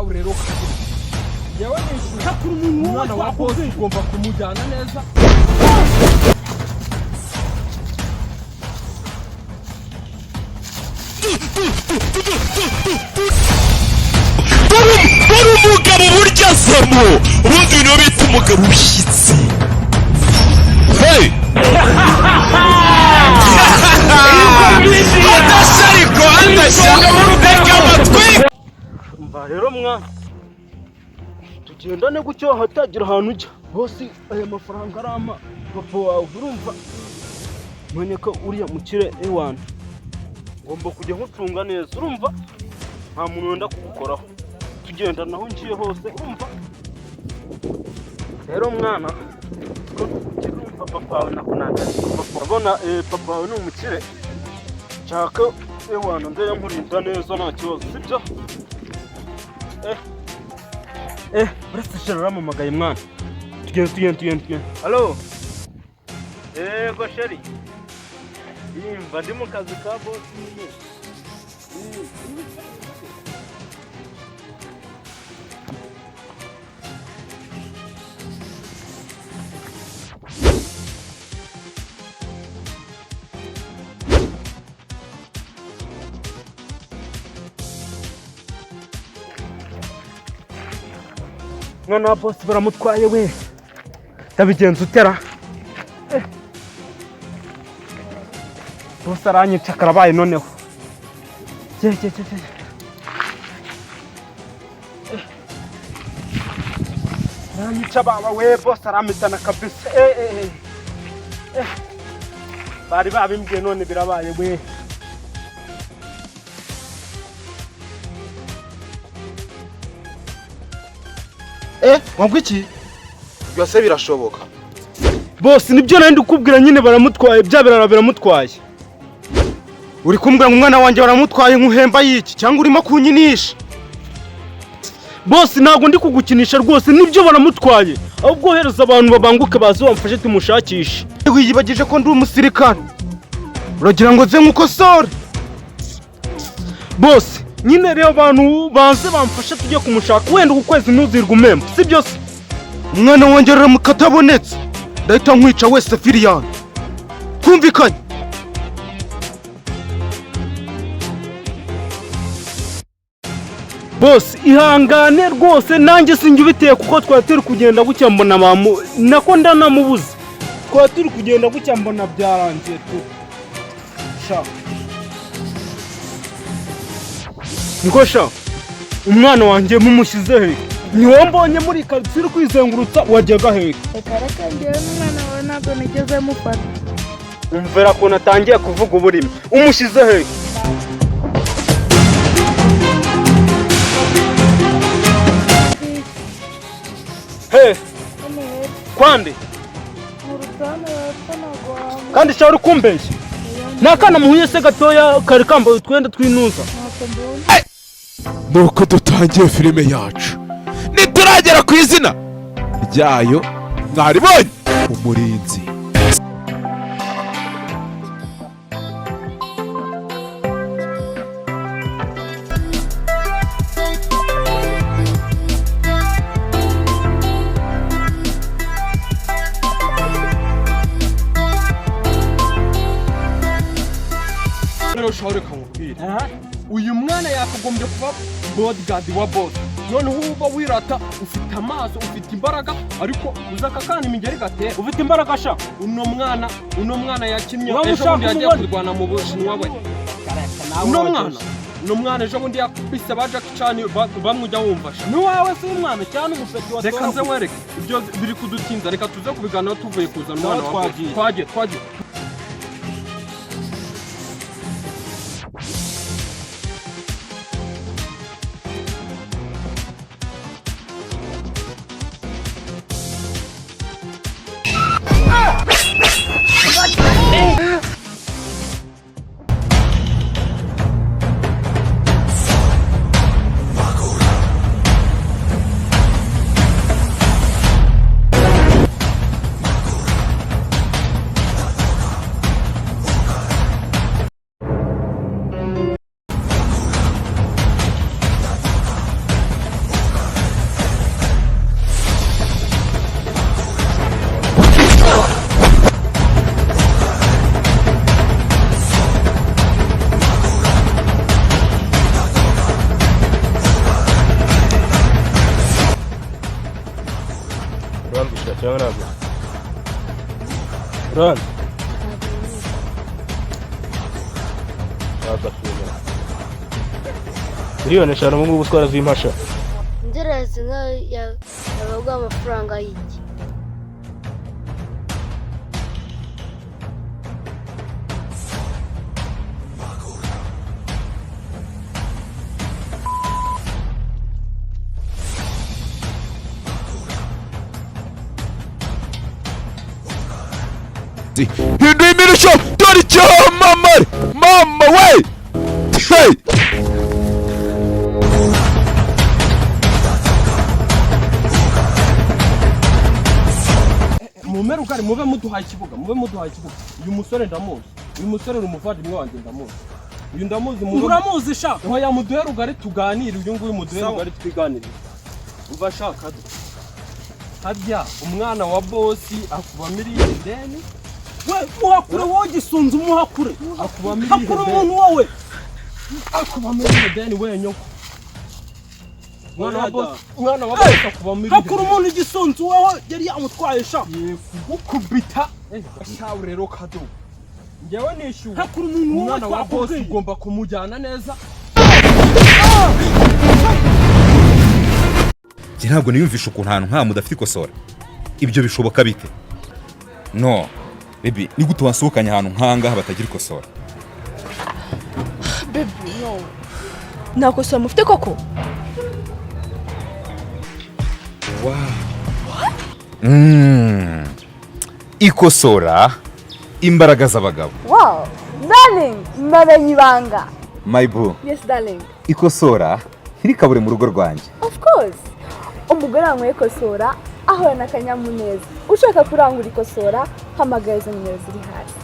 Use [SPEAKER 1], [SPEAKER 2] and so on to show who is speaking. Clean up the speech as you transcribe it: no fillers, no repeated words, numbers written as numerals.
[SPEAKER 1] nawe rero yewe nishyura hakuru umuntu umwana wa boss ugomba kumujyana neza.
[SPEAKER 2] Dore umugabo burya semo ubundi ibintu bita umugabo ushyitsi. Hey! Adashariko reka amatwi.
[SPEAKER 1] Mva rero mwana tugendane gucyo hatagira ahantu ujya. Bosi aya mafaranga arama papa wawe urumva mwenye ko uriya mukire ewana ngomba kujya nkucunga neza urumva nta muntu wenda kugukoraho tugenda naho ngiye hose urumva rero mwana urumva papa wawe nakunanda abona papa wawe ni umukire cyaka ewana ndaya nkurinda neza nta kibazo sibyo uretse shara mumagaye mwana tugende. Allo go sheri imva ndi mu kazi ka boss nyine. Mwana boss baramutwaye we tabigenza utera boss aranyica karabaye noneho aranyica baba we boss aramitana kabisa bari babimbwiye none birabaye we
[SPEAKER 3] wangwiki byose birashoboka
[SPEAKER 1] boss nibyo nandi ukubwira nyine baramutwaye byabirara biramutwaye uri kumbwira umwana wanjye baramutwaye nkuhemba yiki cyangwa urimo kunyinisha boss ntago ndi kugukinisha rwose nibyo baramutwaye ahubwo hereza abantu babanguke bazi bamfashe tumushakishe wiyibagije ko ndi umusirikare uragira ngo nze nkukosore boss nyine rero abantu baze bamfashe tujye kumushaka wenda ukwezi ntuzirwe umemba si byose umwana wanjye aramukatabonetse ndahita nkwica wese Filian twumvikanye boss ihangane rwose nanjye sinjye ubiteye kuko twari turi kugenda gucya mbona nako ndanamubuze twari turi kugenda gucya mbona byarangiye tu sha niko sha umwana wanjye mumushyize he niwo mbonye muri quartier uri kwizengurutsa wajyaga he
[SPEAKER 4] reka ngewe n'umwana wawe ntabwo nigeze mufata
[SPEAKER 1] umvera ko natangiye kuvuga uburimi umushyize he he kwande kandi cyari ukumbeshya nakana muhuye se gatoya kari kambaye utwenda twinuza
[SPEAKER 2] nuko dutangiye filime yacu nituragera ku izina ryayo mwaribonye umurinzi.
[SPEAKER 1] ushobora kumubwira uyu mwana yakagombye kuba bodyguard wa boss none uba wirata ufite amaso ufite imbaraga ariko uzaka kandi imigeri gate ufite imbaraga sha uno mwana yakinnye ejo bundi yagiye kurwana mu Bushinwa we uno mwana ejo bundi yakubise ba Jackie Chan bamujya wumva sha ni wawe se umwana cyane umufeti wa reka nze mwereke ibyo biri kudutinza reka tuze kubiganira tuvuye kuzana umwana wawe twagiye cyangwa ntabwo Rwanda Agapira miliyoni 5 mu ngubu utwara z'impasha
[SPEAKER 5] ngeretse yabagwa amafaranga y'iki
[SPEAKER 2] hinduye imirishyo dore icyamamare mama we hey
[SPEAKER 6] mumere ugari mube muduhaye ikibuga uyu musore ndamuzi uyu musore uri umuvandimwe wanjye ndamuzi uyu ndamuzi uramuzi sha oya muduhe rugari tuganire uyu nguyu muduhe rugari twiganire umva shaka harya umwana wa bosi akuba miliyoni deni we muhakure wowe gisunze umuhakure akuba miliyoni hakure umuntu wowe akuba miliyoni deni we nyoko umwana wa bosi akuba miliyoni hakure umuntu gisunze wowe yari yamutwaye sha ukubita shawe rero kado ngewe nishyuwe hakure umuntu wowe umwana wa bosi ugomba kumujyana neza
[SPEAKER 7] Njye ntabwo niyumvisha ukuntu ahantu nka mudafite ikosora. Ibyo bishoboka bite? No. Baby, ni gute wasohokanye ahantu nkanga batagira ikosora?
[SPEAKER 4] Baby, no. Nakosora mufite koko?
[SPEAKER 7] Ikosora imbaraga z'abagabo.
[SPEAKER 8] Wow, darling, mamenye ibanga.
[SPEAKER 7] My boo.
[SPEAKER 8] Yes, darling.
[SPEAKER 7] Ikosora ntirikabure mu rugo rwanjye.
[SPEAKER 8] Of course. Umugore wanyweye ikosora ahorana akanyamuneza. Ushaka kurangura ikosora hamagaza nimero ziri hasi.